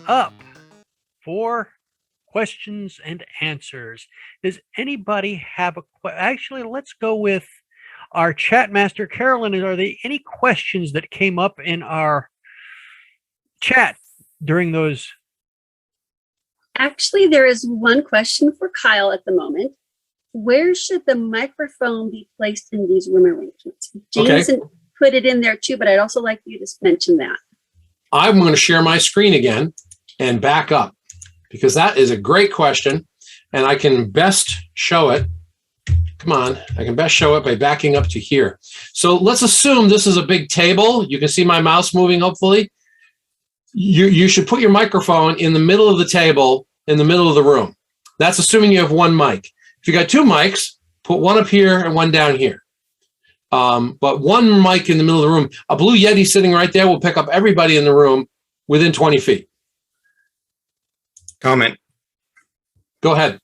up for questions and answers. Does anybody have a actually, let's go with our chat master, Carolyn. Are there any questions that came up in our chat during those? Actually, there is one question for Kyle at the moment. Where should the microphone be placed in these room arrangements? Jameson put it in there too, but I'd also like you to mention that. I'm going to share my screen again and back up because that is a great question, and I can best show it. Come on, I can best show it by backing up to here. So let's assume this is a big table. You can see my mouse moving, hopefully. You should put your microphone in the middle of the table, in the middle of the room. That's assuming you have one mic. If you got two mics, put one up here and one down here. But one mic in the middle of the room, a Blue Yeti sitting right there will pick up everybody in the room within 20 feet. Comment. Go ahead.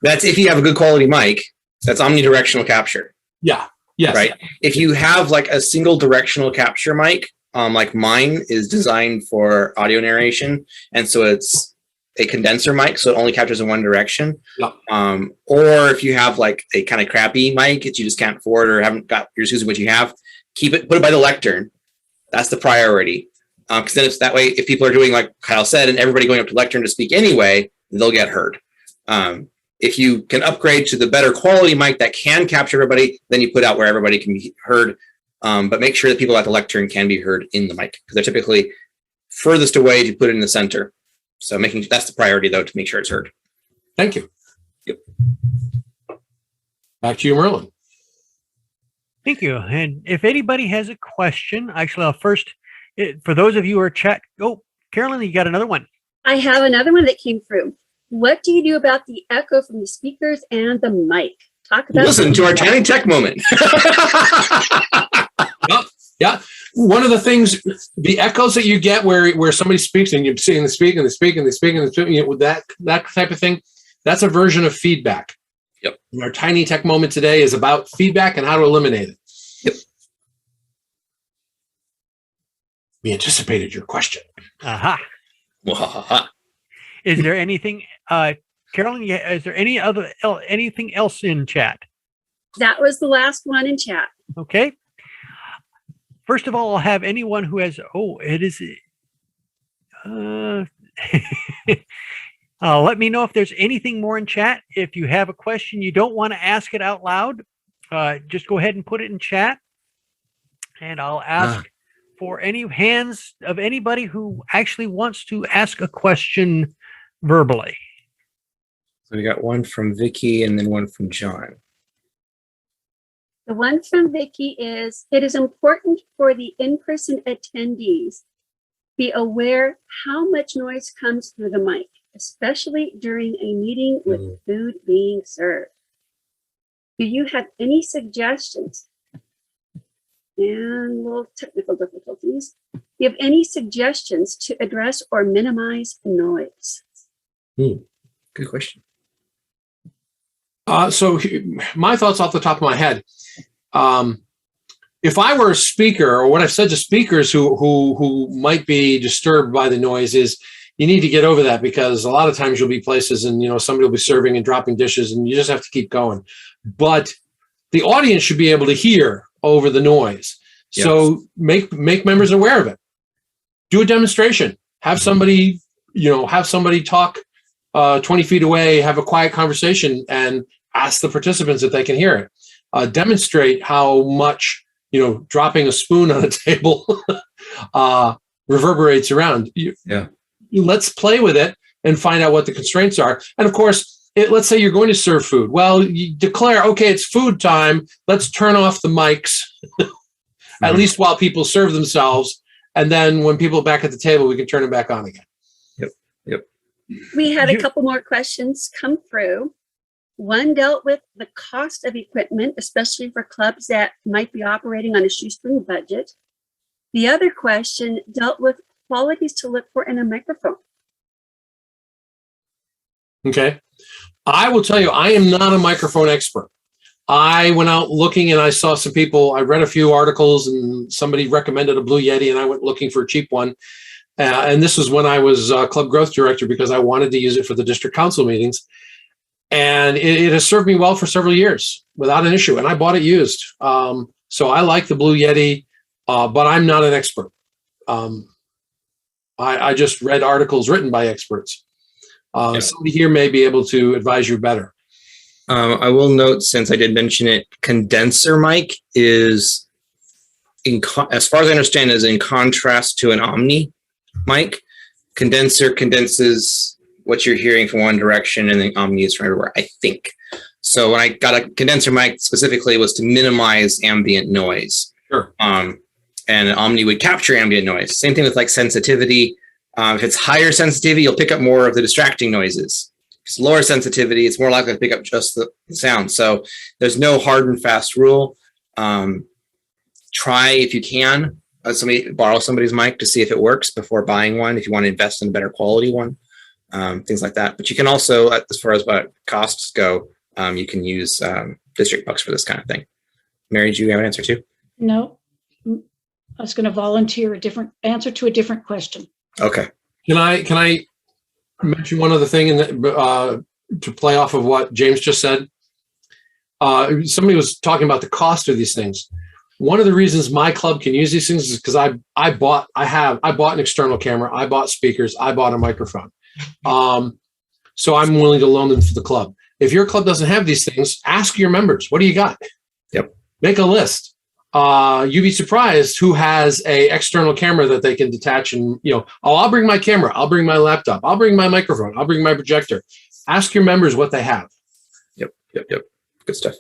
That's if you have a good quality mic. That's omnidirectional capture. Yeah. Yes. Right. If you have like a single directional capture mic, like mine is designed for audio narration, and so it's a condenser mic, so it only captures in one direction. Yep. Or if you have like a kind of crappy mic that you just can't afford or haven't got, you're just using what you have, put it by the lectern. That's the priority. Because then it's that way, if people are doing like Kyle said, and everybody going up to lectern to speak anyway, they'll get heard. If you can upgrade to the better quality mic that can capture everybody, then you put out where everybody can be heard. But make sure that people at the lectern can be heard in the mic because they're typically furthest away to put it in the center. So that's the priority though, to make sure it's heard. Thank you. Yep. Back to you, Merlin. Thank you. And if anybody has a question, actually, I'll first, for those of you who are chat, Carolyn, you got another one. I have another one that came through. What do you do about the echo from the speakers and the mic? Talk about. Listen to our tiny tech moment. Yeah. One of the things, the echoes that you get where somebody speaks and you're seeing the speak and they speak and they speak and they speak, with that type of thing, that's a version of feedback. Yep. And our tiny tech moment today is about feedback and how to eliminate it. Yep. We anticipated your question. Aha. Is there anything, Carolyn, is there anything else in chat? That was the last one in chat. Okay. First of all, I'll have anyone who has, let me know if there's anything more in chat. If you have a question, you don't want to ask it out loud, just go ahead and put it in chat. And I'll ask for any hands of anybody who actually wants to ask a question verbally. So we got one from Vicky and then one from John. The one from Vicky is, it is important for the in-person attendees be aware how much noise comes through the mic, especially during a meeting with food being served. Do you have any suggestions? And little technical difficulties. Do you have any suggestions to address or minimize noise? Good question. So my thoughts off the top of my head. If I were a speaker, or what I've said to speakers who might be disturbed by the noise is, you need to get over that, because a lot of times you'll be places and somebody will be serving and dropping dishes and you just have to keep going. But the audience should be able to hear over the noise. Yes. So make members aware of it. Do a demonstration. Have somebody, talk 20 feet away, have a quiet conversation and ask the participants if they can hear it. Demonstrate how much, dropping a spoon on a table reverberates around. Let's play with it and find out what the constraints are. And of course, let's say you're going to serve food. Well, you declare, okay, it's food time. Let's turn off the mics, at least while people serve themselves. And then when people are back at the table, we can turn them back on again. Yep. We had a couple more questions come through. One dealt with the cost of equipment, especially for clubs that might be operating on a shoestring budget. The other question dealt with qualities to look for in a microphone. Okay. I will tell you, I am not a microphone expert. I went out looking and I saw some people, I read a few articles and somebody recommended a Blue Yeti and I went looking for a cheap one. And this was when I was club growth director because I wanted to use it for the district council meetings. And it has served me well for several years without an issue. And I bought it used. So I like the Blue Yeti, but I'm not an expert. I just read articles written by experts. Somebody here may be able to advise you better. I will note, since I did mention it, condenser mic is, as far as I understand, is in contrast to an Omni mic. Condenser condenses what you're hearing from one direction, and then Omni is from everywhere, I think. So when I got a condenser mic specifically, it was to minimize ambient noise. Sure. And Omni would capture ambient noise. Same thing with like sensitivity. If it's higher sensitivity, you'll pick up more of the distracting noises. If it's lower sensitivity, it's more likely to pick up just the sound. So there's no hard and fast rule. Try, if you can, borrow somebody's mic to see if it works before buying one, if you want to invest in a better quality one, things like that. But you can also, as far as what costs go, you can use district bucks for this kind of thing. Mary, do you have an answer too? No, I was going to volunteer a different answer to a different question. Okay. Can I mention one other thing to play off of what James just said? Somebody was talking about the cost of these things. One of the reasons my club can use these things is because I bought an external camera, I bought speakers, I bought a microphone. So I'm willing to loan them to the club. If your club doesn't have these things, ask your members, what do you got? Yep. Make a list. You'd be surprised who has a external camera that they can detach and, I'll bring my camera, I'll bring my laptop, I'll bring my microphone, I'll bring my projector. Ask your members what they have. Yep. Good stuff.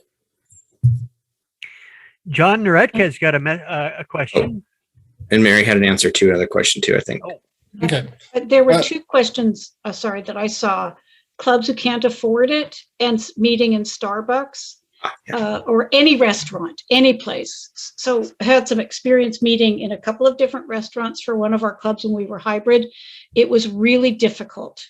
John Naredka's got a question. And Mary had an answer to another question too, I think. Oh. Okay. There were two questions, that I saw. Clubs who can't afford it and meeting in Starbucks. Or any restaurant, any place. So I had some experience meeting in a couple of different restaurants for one of our clubs when we were hybrid. It was really difficult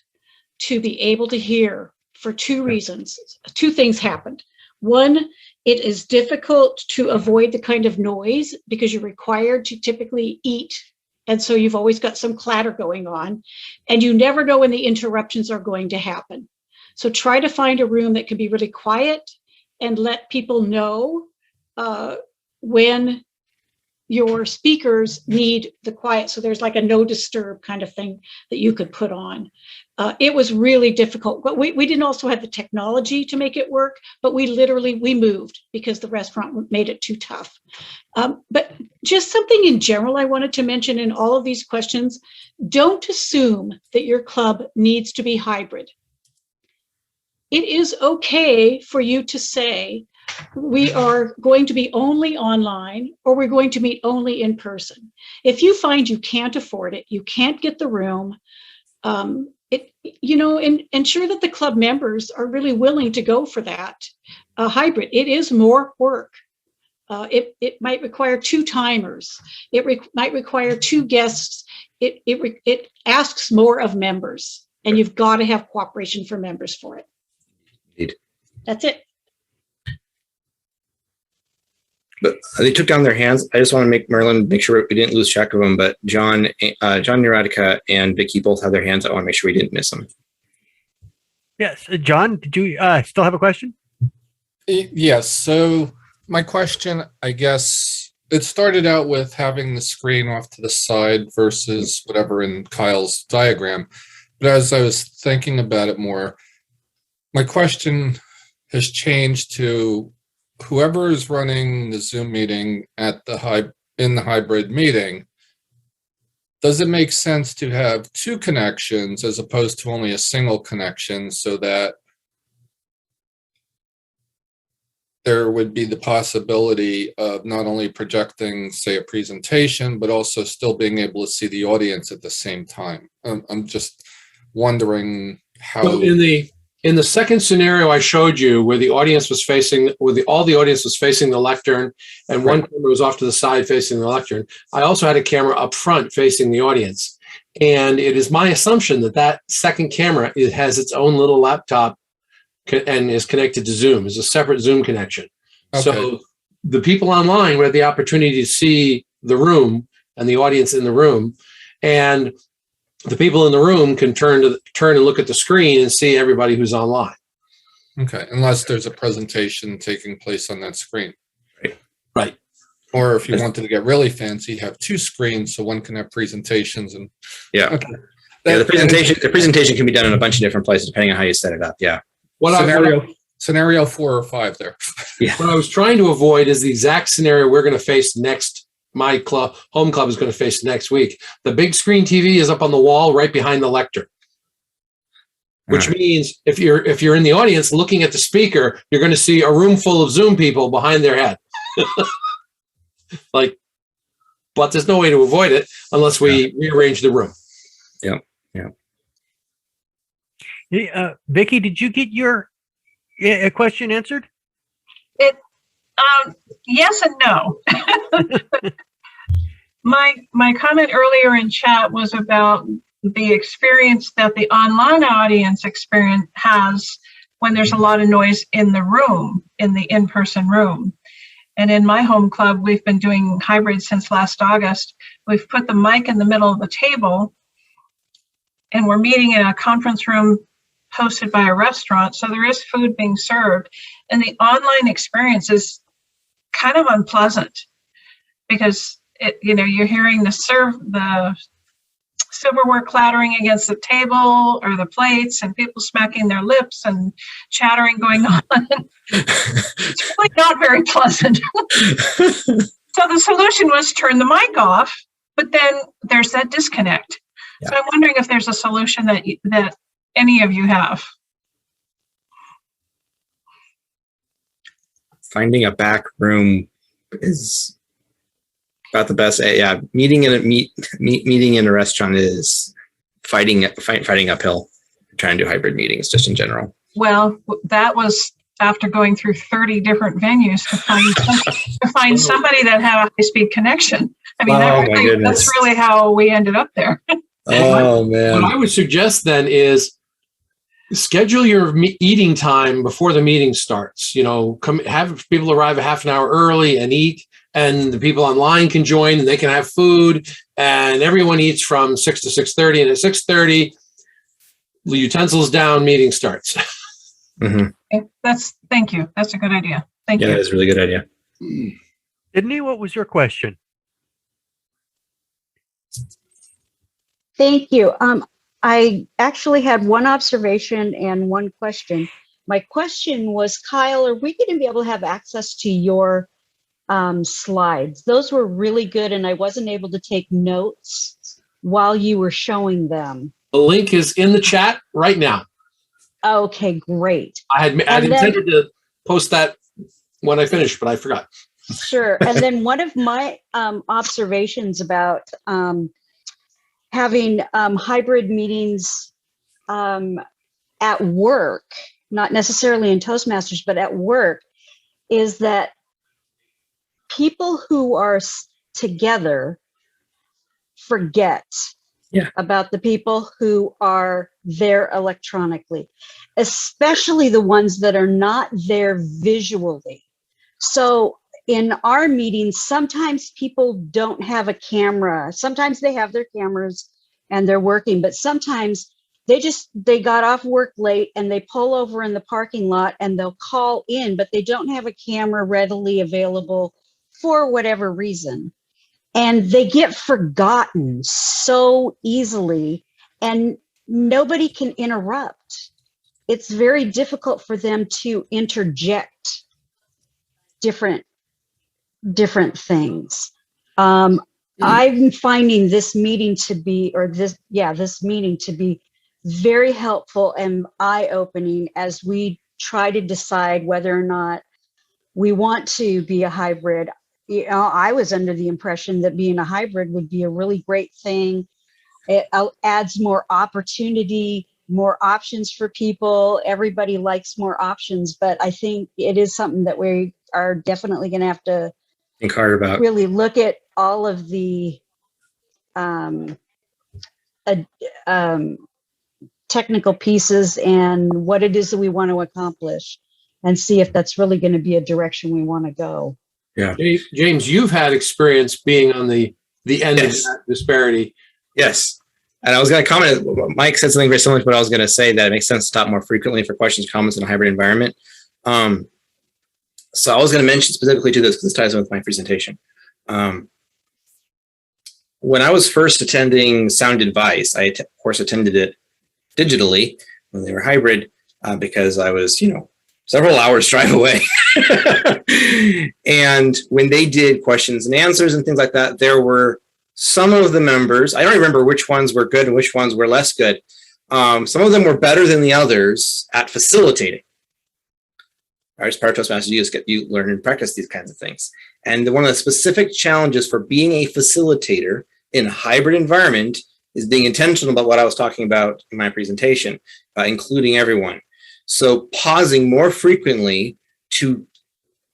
to be able to hear for two reasons. Two things happened. One, it is difficult to avoid the kind of noise because you're required to typically eat. And so you've always got some clatter going on, and you never know when the interruptions are going to happen. So try to find a room that can be really quiet and let people know when your speakers need the quiet. So there's like a no disturb kind of thing that you could put on. It was really difficult, but we didn't also have the technology to make it work, but we moved because the restaurant made it too tough. But just something in general I wanted to mention in all of these questions, don't assume that your club needs to be hybrid. It is okay for you to say, we are going to be only online, or we're going to meet only in person. If you find you can't afford it, you can't get the room, and ensure that the club members are really willing to go for that hybrid. It is more work. It might require two timers. It might require two guests. It asks more of members, and you've got to have cooperation from members for it. Indeed. That's it. But they took down their hands. I just want to make sure we didn't lose track of them. But John Neurotica and Vicky both have their hands. I want to make sure we didn't miss them. Yes. John, did you still have a question? Yes. So my question, I guess, it started out with having the screen off to the side versus whatever in Kyle's diagram. But as I was thinking about it more, my question has changed to whoever is running the Zoom meeting in the hybrid meeting. Does it make sense to have two connections as opposed to only a single connection, so that there would be the possibility of not only projecting, say, a presentation, but also still being able to see the audience at the same time? I'm just wondering how. So in the second scenario I showed you, where the audience was facing, all the audience was facing the lectern, and one camera was off to the side facing the lectern, I also had a camera up front facing the audience. And it is my assumption that second camera, it has its own little laptop and is connected to Zoom. It's a separate Zoom connection. Okay. So the people online would have the opportunity to see the room and the audience in the room. And the people in the room can turn and look at the screen and see everybody who's online. Okay, unless there's a presentation taking place on that screen. Right. Or if you wanted to get really fancy, have two screens so one can have presentations and Yeah. okay. Yeah, the presentation can be done in a bunch of different places depending on how you set it up. Yeah. Scenario 4 or 5 there. Yeah. What I was trying to avoid is the exact scenario we're going to face next. My home club is going to face next week. The big screen TV is up on the wall right behind the lectern, which means if you're in the audience looking at the speaker, you're going to see a room full of Zoom people behind their head. But there's no way to avoid it unless we rearrange the room. Yeah. Hey, Vicki, did you get your question answered? Yes and no. My comment earlier in chat was about the experience that the online audience has when there's a lot of noise in the room, in the in-person room. And in my home club, we've been doing hybrid since last August. We've put the mic in the middle of the table, and we're meeting in a conference room hosted by a restaurant. So there is food being served. And the online experience is kind of unpleasant because you're hearing the silverware clattering against the table or the plates and people smacking their lips and chattering going on. It's really not very pleasant. So the solution was turn the mic off, but then there's that disconnect. Yeah. So I'm wondering if there's a solution that any of you have. Finding a back room is about the best. Yeah, meeting in a restaurant is fighting uphill. Trying to do hybrid meetings just in general. Well, that was after going through 30 different venues to find somebody that had a high-speed connection. I mean, that's really how we ended up there. Oh man! What I would suggest then is schedule your eating time before the meeting starts. Have people arrive a half an hour early and eat, and the people online can join and they can have food, and everyone eats from 6 to 6:30, and at 6:30, the utensils down, meeting starts. Mm-hmm. Okay, thank you. That's a good idea. Thank you. Yeah, that's a really good idea. Sydney, what was your question? Thank you. I actually had one observation and one question. My question was, Kyle, are we going to be able to have access to your slides? Those were really good, and I wasn't able to take notes while you were showing them. The link is in the chat right now. Okay, great. I had intended to post that when I finished, but I forgot. Sure. And then one of my observations about having hybrid meetings at work, not necessarily in Toastmasters, but at work, is that people who are together forget about the people who are there electronically, especially the ones that are not there visually. So in our meetings, sometimes people don't have a camera. Sometimes they have their cameras and they're working, but sometimes they got off work late and they pull over in the parking lot and they'll call in, but they don't have a camera readily available for whatever reason. And they get forgotten so easily and nobody can interrupt. It's very difficult for them to interject different things. I'm finding this meeting to be, this meeting to be very helpful and eye-opening as we try to decide whether or not we want to be a hybrid. I was under the impression that being a hybrid would be a really great thing. It adds more opportunity, more options for people. Everybody likes more options, but I think it is something that we are definitely going to have to think hard about. Really look at all of the technical pieces and what it is that we want to accomplish, and see if that's really going to be a direction we want to go. Yeah, James, you've had experience being on the end of that disparity. Yes. And I was going to comment, Mike said something very similar to what I was going to say, that it makes sense to stop more frequently for questions, comments in a hybrid environment. So I was going to mention specifically to this because this ties in with my presentation. When I was first attending Sound Advice, I of course attended it digitally when they were hybrid because I was, several hours drive away. And when they did questions and answers and things like that, there were some of the members, I don't remember which ones were good and which ones were less good. Some of them were better than the others at facilitating. As part of Toastmasters, you learn and practice these kinds of things. And one of the specific challenges for being a facilitator in a hybrid environment is being intentional about what I was talking about in my presentation, including everyone. So pausing more frequently to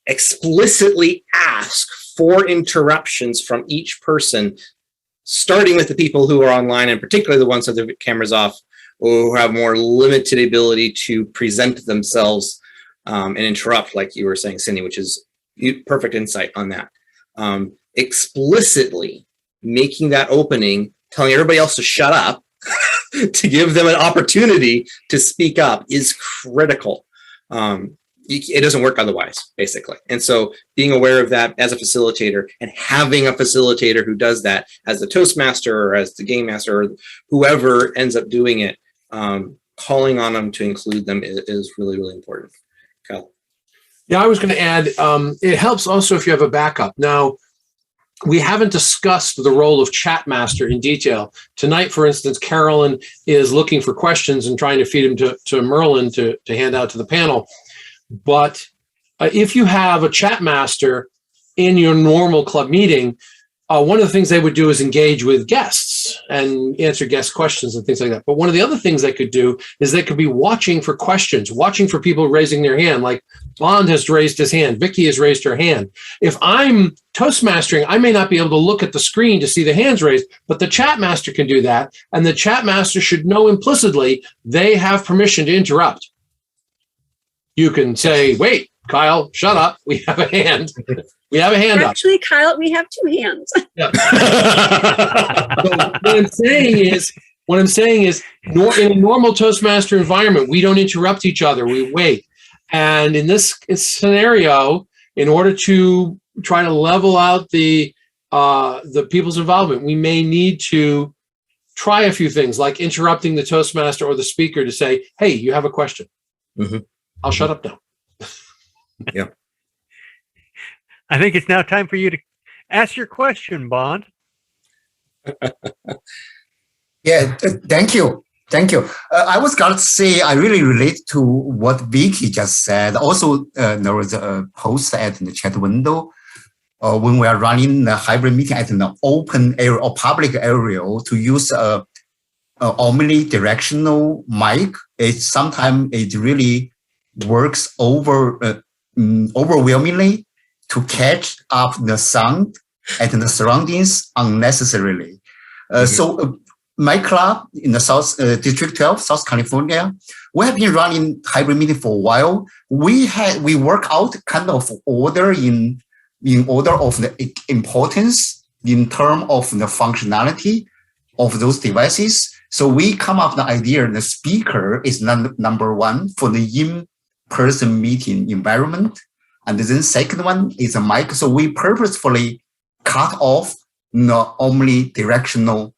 explicitly ask for interruptions from each person, starting with the people who are online, and particularly the ones with their cameras off, or who have more limited ability to present themselves and interrupt, like you were saying, Cindy, which is perfect insight on that. Explicitly making that opening, telling everybody else to shut up, to give them an opportunity to speak up is critical. It doesn't work otherwise, basically. And so being aware of that as a facilitator and having a facilitator who does that as the Toastmaster or as the Game Master or whoever ends up doing it, calling on them to include them is really, really important. Kyle. Yeah, I was going to add, it helps also if you have a backup. Now, we haven't discussed the role of chat master in detail. Tonight, for instance, Carolyn is looking for questions and trying to feed them to Merlin to hand out to the panel. But if you have a chat master in your normal club meeting, one of the things they would do is engage with guests and answer guest questions and things like that. But one of the other things they could do is they could be watching for questions, watching for people raising their hand, like Bond has raised his hand, Vicky has raised her hand. If I'm Toastmastering, I may not be able to look at the screen to see the hands raised, but the chat master can do that. And the chat master should know implicitly they have permission to interrupt. You can say, wait, Kyle, shut up. We have a hand. We have a hand up. Actually, Kyle, we have two hands. Yeah. So what I'm saying is, in a normal Toastmaster environment, we don't interrupt each other. We wait. And in this scenario, in order to try to level out the people's involvement, we may need to try a few things, like interrupting the Toastmaster or the speaker to say, "Hey, you have a question." Mm-hmm. I'll shut up now. Yeah. I think it's now time for you to ask your question, Bond. Yeah, thank you. Thank you. I was going to say, I really relate to what Vicky just said. Also, there was a post at the chat window when we are running the hybrid meeting at an open area or public area to use a omnidirectional mic. Sometimes it really works overwhelmingly to catch up the sound and the surroundings unnecessarily. So my club in the South District 12, South California, we have been running hybrid meeting for a while. We work out kind of order in order of the importance in terms of the functionality of those devices. So we come up with the idea the speaker is number one for the in-person meeting environment. And then second one is a mic. So we purposefully cut off the omnidirectional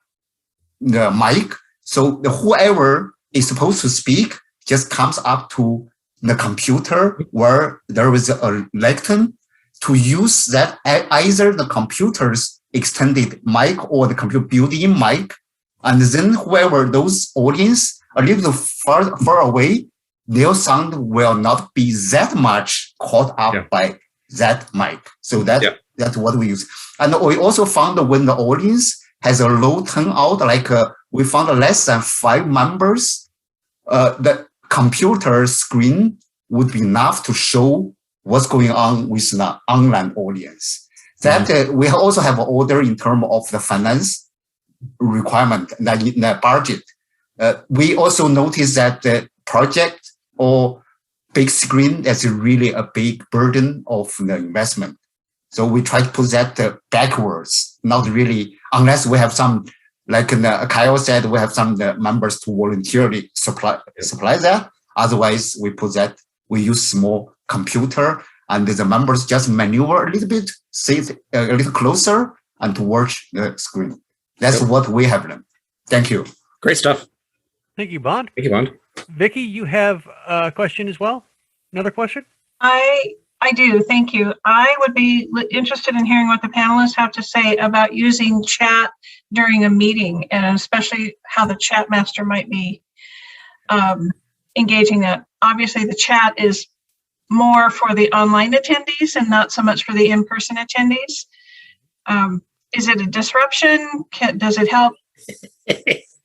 mic. So whoever is supposed to speak just comes up to the computer where there is a lectern to use that either the computer's extended mic or the computer built-in mic. And then whoever those audience a little far away, their sound will not be that much caught up by that mic. So that's what we use. And we also found that when the audience has a low turnout, like we found less than 5 members, the computer screen would be enough to show what's going on with the online audience. That we also have an order in terms of the finance requirement, the budget. We also noticed that the project or big screen, that's really a big burden of the investment. So we try to put that backwards, not really, unless we have some Like Kyle said, we have some members to voluntarily supply that. Otherwise, we use small computer, and the members just maneuver a little bit, sit a little closer, and to watch the screen. That's what we have done. Thank you. Great stuff. Thank you, Bond. Thank you, Bond. Vicky, you have a question as well? Another question? I do, thank you. I would be interested in hearing what the panelists have to say about using chat during a meeting, and especially how the chat master might be engaging that. Obviously, the chat is more for the online attendees and not so much for the in-person attendees. Is it a disruption? Does it help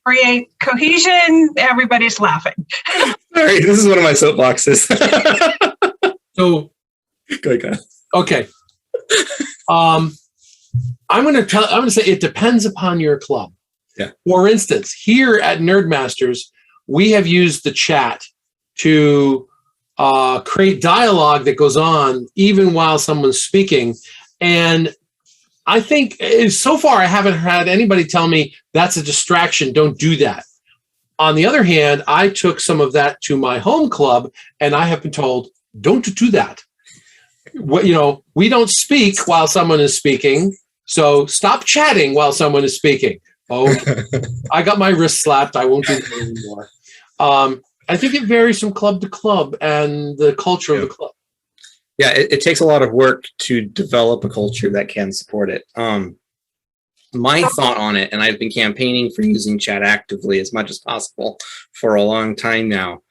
create cohesion? Everybody's laughing. All right, this is one of my soapboxes. So, Go ahead, Kyle. okay. I'm going to say it depends upon your club. Yeah. For instance, here at Nerdmasters, we have used the chat to create dialogue that goes on even while someone's speaking. And I think so far I haven't had anybody tell me that's a distraction. Don't do that. On the other hand, I took some of that to my home club, and I have been told, don't do that. We don't speak while someone is speaking, so stop chatting while someone is speaking. Oh, I got my wrist slapped. I won't do that anymore. I think it varies from club to club and the culture of the club. Yeah, it takes a lot of work to develop a culture that can support it. My thought on it, and I've been campaigning for using chat actively as much as possible for a long time now,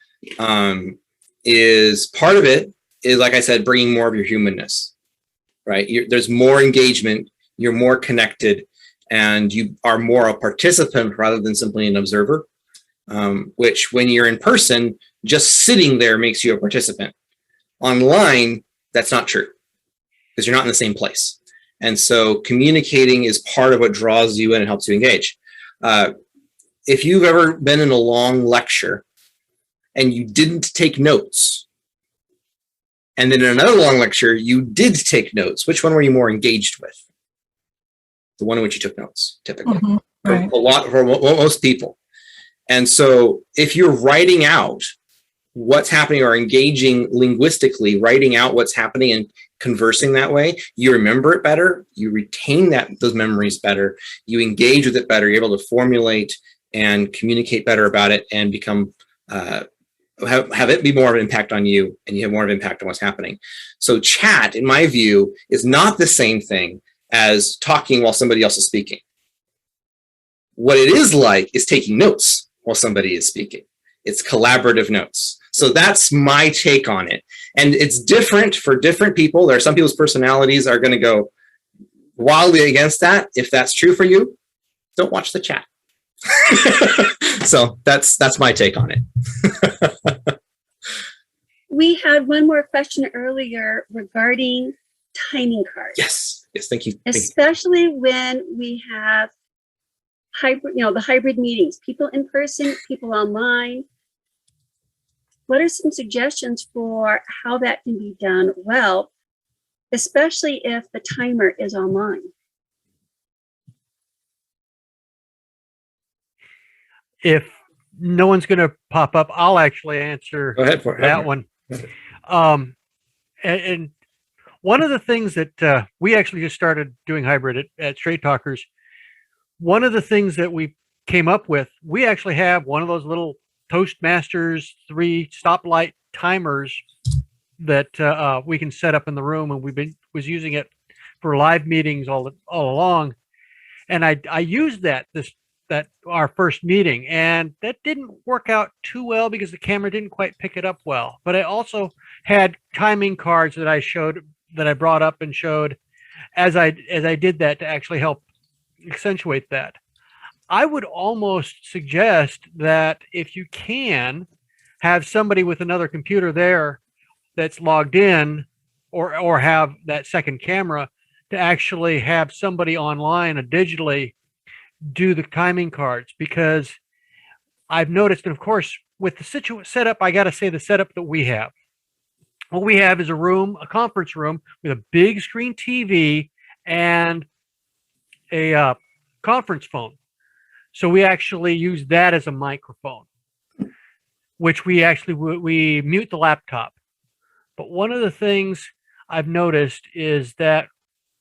is part of it is, like I said, bringing more of your humanness, right? There's more engagement, you're more connected, and you are more a participant rather than simply an observer, which when you're in person, just sitting there makes you a participant. Online, that's not true because you're not in the same place. And so communicating is part of what draws you in and helps you engage. If you've ever been in a long lecture and you didn't take notes, and then in another long lecture, you did take notes, which one were you more engaged with? The one in which you took notes, typically, Right. for most people. And so if you're writing out what's happening or engaging linguistically, writing out what's happening and conversing that way, you remember it better, you retain those memories better, you engage with it better, you're able to formulate and communicate better about it and become have it be more of an impact on you, and you have more of an impact on what's happening. So chat, in my view, is not the same thing as talking while somebody else is speaking. What it is like is taking notes while somebody is speaking. It's collaborative notes. So that's my take on it. And it's different for different people. There are some people's personalities are going to go wildly against that. If that's true for you, don't watch the chat. So that's my take on it. We had one more question earlier regarding timing cards. Yes, thank you. Especially when we have hybrid, the hybrid meetings, people in person, people online. What are some suggestions for how that can be done well, especially if the timer is online? If no one's going to pop up, I'll actually answer Go ahead for that one. And one of the things that we actually just started doing hybrid at Straight Talkers, one of the things that we came up with, we actually have one of those little Toastmasters 3 stoplight timers that we can set up in the room, and was using it for live meetings all along. And I used that our first meeting, and that didn't work out too well because the camera didn't quite pick it up well. But I also had timing cards that I brought up and showed as I did that to actually help accentuate that. I would almost suggest that if you can have somebody with another computer there that's logged in, or have that second camera, to actually have somebody online or digitally do the timing cards, because I've noticed, and of course with the setup, I got to say the setup that we have, what we have is a conference room with a big screen TV and a conference phone. So we actually use that as a microphone, which we mute the laptop. But one of the things I've noticed is that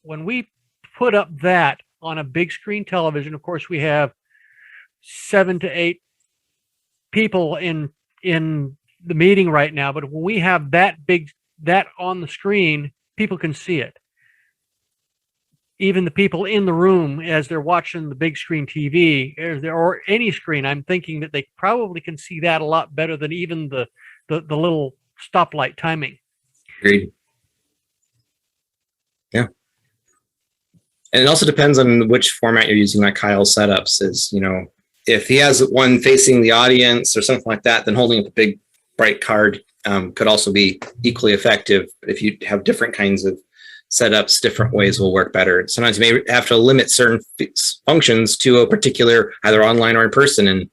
when we put up that on a big screen television, of course, we have 7 to 8 people in the meeting right now. But when we have that on the screen, people can see it. Even the people in the room as they're watching the big screen TV or any screen, I'm thinking that they probably can see that a lot better than even the little stoplight timing. Agreed. Yeah. And it also depends on which format you're using, like Kyle's setups is, if he has one facing the audience or something like that, then holding up a big bright card could also be equally effective. If you have different kinds of setups, different ways will work better. Sometimes you may have to limit certain functions to a particular, either online or in person. And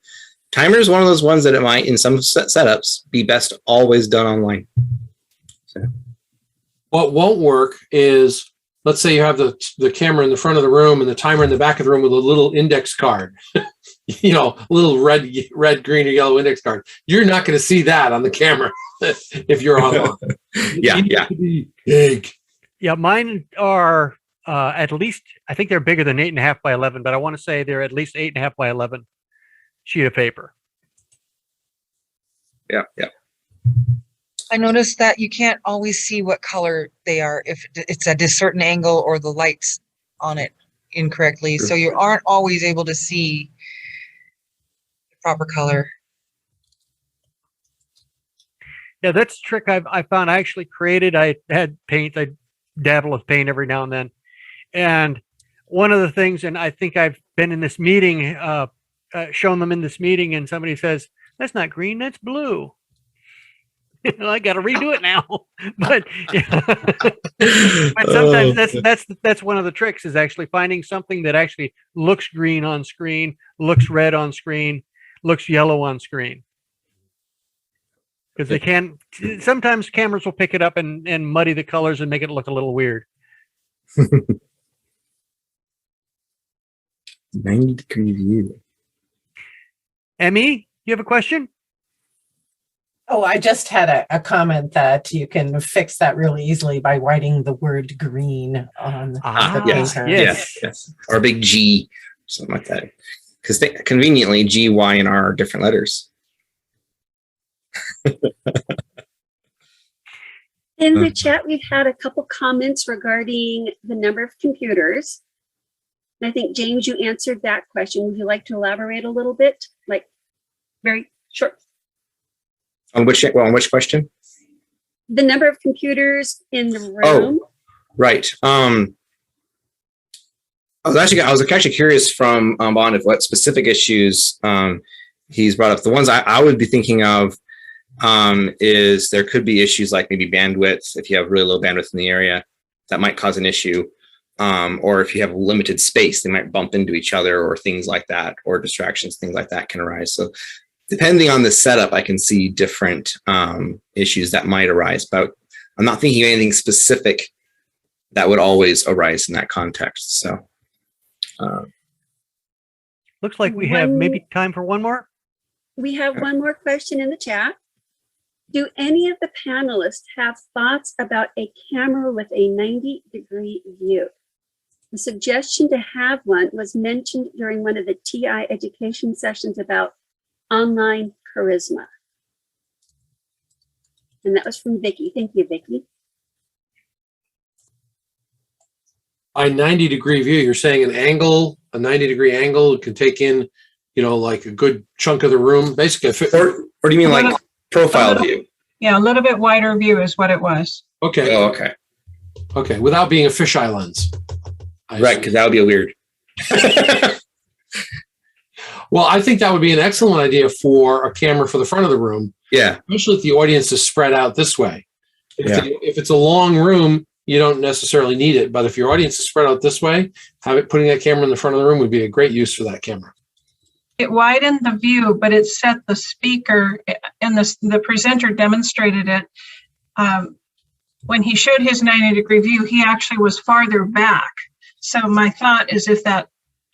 timer is one of those ones that it might, in some setups, be best always done online. So. What won't work is, let's say you have the camera in the front of the room and the timer in the back of the room with a little index card, little red, green, or yellow index card. You're not going to see that on the camera if you're online. Yeah. Big. Yeah, mine are at least, I think they're bigger than 8.5 by 11, but I want to say they're at least 8.5 by 11 sheet of paper. Yeah. I noticed that you can't always see what color they are if it's at a certain angle or the light's on it incorrectly. So you aren't always able to see the proper color. Yeah, that's a trick I found. I actually created. I had paint. I dabble with paint every now and then. And one of the things, and I think I've been in this meeting, shown them in this meeting, and somebody says, "That's not green, that's blue." I got to redo it now. But sometimes that's one of the tricks, is actually finding something that actually looks green on screen, looks red on screen, looks yellow on screen. Because sometimes cameras will pick it up and muddy the colors and make it look a little weird. 90-degree view. Emmy, you have a question? Oh, I just had a comment that you can fix that really easily by writing the word green on the paper. Yes. Or a big G, something like that. Because conveniently, G, Y, and R are different letters. In the chat, we've had a couple comments regarding the number of computers. And I think, James, you answered that question. Would you like to elaborate a little bit? Like, very short. On which question? The number of computers in the room. Oh, right. I was actually curious from Bond of what specific issues he's brought up. The ones I would be thinking of is there could be issues like maybe bandwidth. If you have really low bandwidth in the area, that might cause an issue. Or if you have limited space, they might bump into each other, or things like that, or distractions, things like that can arise. So depending on the setup, I can see different issues that might arise, but I'm not thinking of anything specific that would always arise in that context. So looks like we have maybe time for one more. We have one more question in the chat. Do any of the panelists have thoughts about a camera with a 90-degree view? The suggestion to have one was mentioned during one of the TI education sessions about online charisma. And that was from Vicki. Thank you, Vicki. A 90-degree view, you're saying a 90-degree angle can take in, like a good chunk of the room, basically. Or do you mean like profile view? Yeah, a little bit wider view is what it was. Okay. Oh, okay. Okay, without being a fisheye lens. Right, because that would be a weird. Well, I think that would be an excellent idea for a camera for the front of the room. Yeah. Especially if the audience is spread out this way. If it's a long room, you don't necessarily need it. But if your audience is spread out this way, putting that camera in the front of the room would be a great use for that camera. It widened the view, but it set the speaker, and the presenter demonstrated it. When he showed his 90-degree view, he actually was farther back. So my thought is if that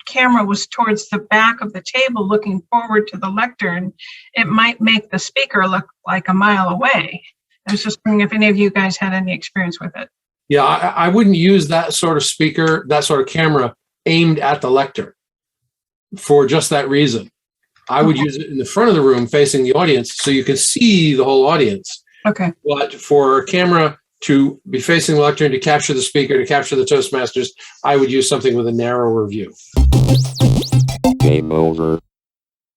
camera was towards the back of the table looking forward to the lectern, it might make the speaker look like a mile away. I was just wondering if any of you guys had any experience with it. Yeah, I wouldn't use that sort of speaker, that sort of camera aimed at the lectern for just that reason. I would use it in the front of the room facing the audience so you can see the whole audience. Okay. But for a camera to be facing the lectern, to capture the speaker, to capture the Toastmasters, I would use something with a narrower view. Game over.